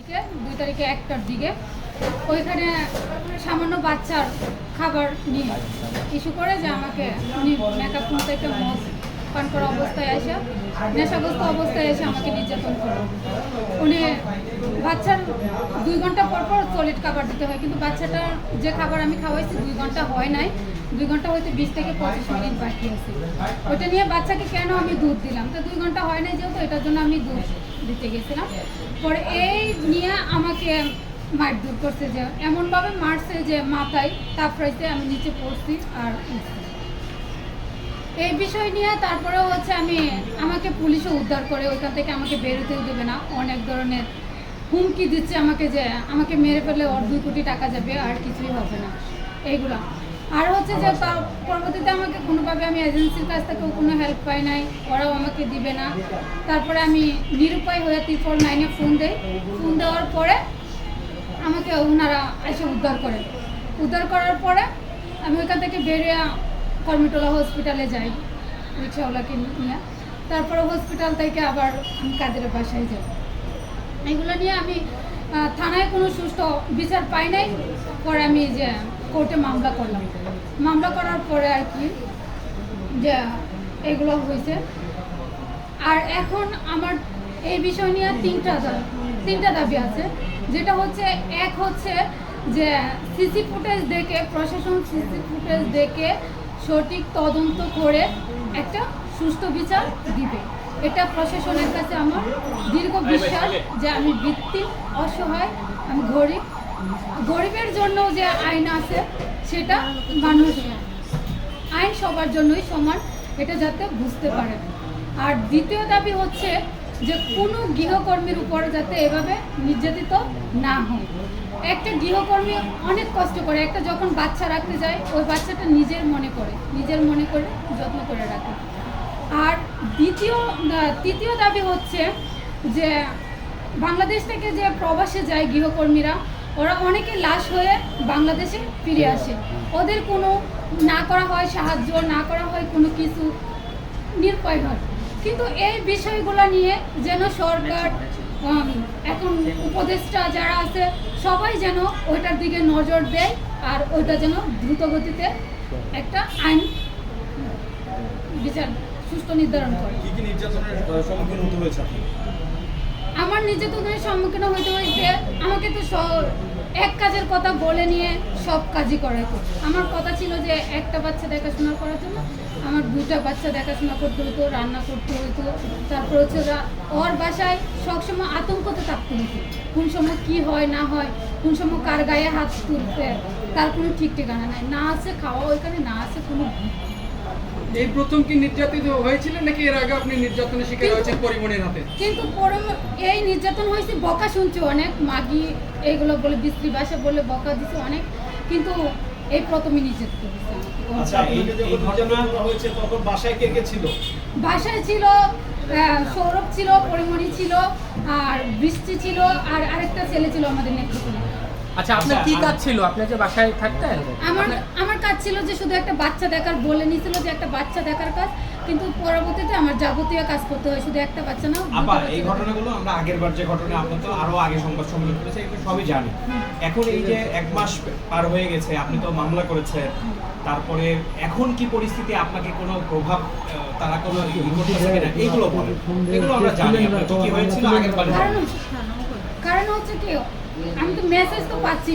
তারিখে 2 তারিখে 1টার দিকে ওইখানে সামান্য বাচ্চার খাবার নিয়ে ইস্যু করে যে আমাকে উনি মেকআপ রুম থেকে মদ পান করা অবস্থায় এসে নেশাগ্রস্ত অবস্থায় এসে আমাকে নির্যাতন করে। উনি বাচ্চার 2 ঘন্টা পর পর সলিড খাবার দিতে হয়, কিন্তু বাচ্চাটার যে খাবার আমি খাওয়াইছি 2 ঘন্টা হয় নাই, 2 ঘন্টা হয়তো 20 থেকে 25 মিনিট বাকি আছে। ওইটা নিয়ে বাচ্চাকে কেন আমি দুধ দিলাম, তো 2 ঘন্টা হয় নাই যেহেতু এটার জন্য আমি দুধ দিতে গেছিলাম। পরে এই নিয়ে আমাকে মারধর করছে, যে এমনভাবে মারছে যে মাথায় তাপড়াইতে আমি নিচে পড়ছি আর উঠছি। এই বিষয় নিয়ে তারপরে হচ্ছে আমাকে পুলিশও উদ্ধার করে, ওইখান থেকে আমাকে বেরোতেও দেবে না, অনেক ধরনের হুমকি দিচ্ছে আমাকে যে আমাকে মেরে ফেললে ওর 2 কোটি টাকা যাবে আর কিছুই হবে না এইগুলা। আর হচ্ছে যে তার পরবর্তীতে আমাকে কোনোভাবে আমি এজেন্সির কাছ থেকেও কোনো হেল্প পাই নাই, ওরাও আমাকে দিবে না। তারপরে আমি নিরুপায় হয়ে 349-এ ফোন দেই। ফোন দেওয়ার পরে আমাকে ওনারা এসে উদ্ধার করার পরে আমি ওইখান থেকে বেরিয়ে কর্মিটোলা হসপিটালে যাই রিক্সাওয়ালাকে নিয়ে। তারপরে হসপিটাল থেকে আবার আমি কাদের বাসায় যাই। এগুলো নিয়ে আমি থানায় কোনো সুষ্ঠু বিচার পাই নাই। পরে আমি যে কোর্টে মামলা করলাম, মামলা করার পরে আর কি যে এগুলো হয়েছে। আর এখন আমার এই বিষয় নিয়ে তিনটা দাবি আছে, যেটা হচ্ছে এক হচ্ছে যে সিসি ফুটেজ দেখে প্রশাসন সিসি ফুটেজ দেখে সঠিক তদন্ত করে একটা সুষ্ঠু বিচার দিবে। এটা প্রশাসনের কাছে আমার দীর্ঘ বিশ্বাস যে আমি ভিত্তিক অসহায়, আমি গরিবের জন্য যে আইন আছে সেটা মানুষ, আইন সবার জন্যই সমান, এটা যাতে বুঝতে পারে। আর দ্বিতীয় দাবি হচ্ছে যে কোনো গৃহকর্মীর উপর যাতে এভাবে নির্যাতিত না হয়। একটা গৃহকর্মী অনেক কষ্ট করে, একটা যখন বাচ্চা রাখতে যায় ওই বাচ্চাটা নিজের মনে করে যত্ন করে রাখে। আর তৃতীয় দাবি হচ্ছে যে বাংলাদেশ থেকে যে প্রবাসে যায় গৃহকর্মীরা, ওরা অনেকে লাশ হয়ে বাংলাদেশে ফিরে আসে, ওদের কোনো না করা হয় সাহায্য, না করা হয় কোনো কিছু, নিরুপায় হয়। কিন্তু এই বিষয়গুলো নিয়ে যেন সরকার, এখন উপদেষ্টা যারা আছে সবাই যেন ওইটার দিকে নজর দেয় আর ওইটা যেন দ্রুত গতিতে একটা আইন বিচার সুষ্ঠু নির্ধারণ করে। কি কি নির্যাতনের সম্মুখীন হতে হয়েছে আপনি? আমার নির্যাতনের সম্মুখীন হতে হয়েছে, আমাকে তো এক কাজের কথা বলে নিয়ে সব কাজই করাতো। আমার কথা ছিল যে একটা বাচ্চা দেখাশোনা করার জন্য আমার 2টা বাচ্চা দেখাশোনা করতে হতো, রান্না করতে হতো। তারপর হচ্ছে ওর বাসায় সবসময় আতঙ্কতে থাকতে হতো, কোন সময় কি হয় না হয়, কোন সময় কার গায়ে হাত তুলতে, তার কোনো ঠিক ঠিকানা নাই, না আছে খাওয়া ওইখানে, না আছে কোনো। এই প্রথম কি নির্যাতিত হয়েছিলেন নাকি এর আগে আপনি নির্যাতনের শিকার হয়েছেন পরিমণির হাতে? কিন্তু এই নির্যাতন হয়েছে, বকা শুনছি অনেক, মাগি এইগুলো বলে বিশ্রী ভাষা বলে বকা দিচ্ছে অনেক, কিন্তু এই প্রথমই নির্যাতিত হয়েছে। আচ্ছা, এই যে ঘটনা হয়েছে তখন বাসায় কে কে ছিল? বাসায় ছিল সৌরভ ছিল, পরিমণি ছিল, আর বৃষ্টি ছিল, আর আরেকটা ছেলে ছিল আমাদের নেতৃত্বে। আচ্ছা, আপনার কি কাজ ছিল? আপনি যে বাসায় থাকতেন? আমার কাজ ছিল যে শুধু একটা বাচ্চা দেখার, বলে নিয়েছিল যে একটা বাচ্চা দেখার কাজ, কিন্তু পরবর্তীতে আমার যাবতীয় কাজ করতে হয়, শুধু একটা বাচ্চা না। আবার এই ঘটনাগুলো আমরা আগেরবার যে ঘটনা, আপনি তো আরো আগে সংবাদ সম্মেলন করেছে, এগুলো সবই জানি। এখন এই যে 1 মাস পার হয়ে গেছে, আপনি তো মামলা করেছেন, তারপরে এখন কি পরিস্থিতি, আপনাকে কোনো প্রভাব তারা কোনো করতেছে কিনা এগুলো বলেন, এগুলো আমরা জানি আপনার কি হয়েছিল আগেরবার। কারণ হচ্ছে কি, আমি তো মেসেজ তো পাচ্ছি